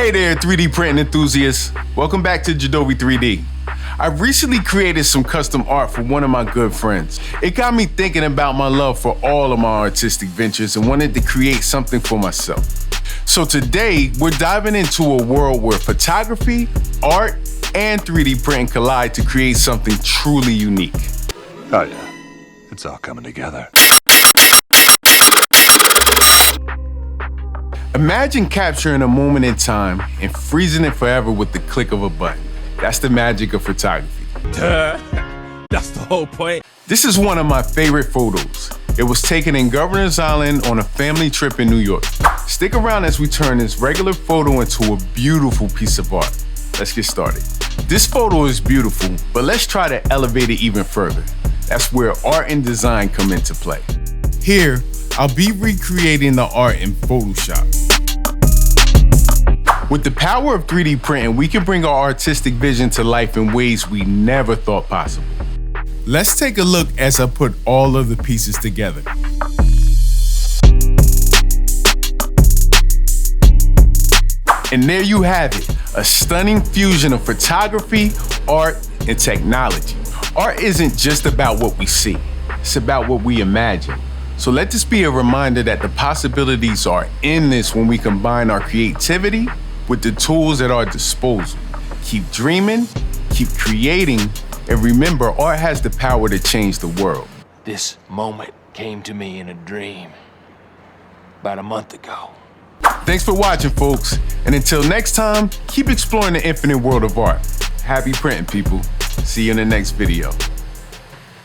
Hey there, 3D printing enthusiasts. Welcome back to JeDoVi 3D. I recently created some custom art for one of my good friends. It got me thinking about my love for all of my artistic ventures and wanted to create something for myself. So today, we're diving into a world where photography, art, and 3D printing collide to create something truly unique. Oh yeah, it's all coming together. Imagine capturing a moment in time and freezing it forever with the click of a button. That's the magic of photography. That's the whole point. This is one of my favorite photos. It was taken in Governor's Island on a family trip in New York. Stick around as we turn this regular photo into a beautiful piece of art. Let's get started. This photo is beautiful, but let's try to elevate it even further. That's where art and design come into play. Here, I'll be recreating the art in Photoshop. With the power of 3D printing, we can bring our artistic vision to life in ways we never thought possible. Let's take a look as I put all of the pieces together. And there you have it, a stunning fusion of photography, art, and technology. Art isn't just about what we see, it's about what we imagine. So let this be a reminder that the possibilities are endless when we combine our creativity with the tools at our disposal. Keep dreaming, keep creating, and remember, art has the power to change the world. This moment came to me in a dream about a month ago. Thanks for watching, folks. And until next time, keep exploring the infinite world of art. Happy printing, people. See you in the next video.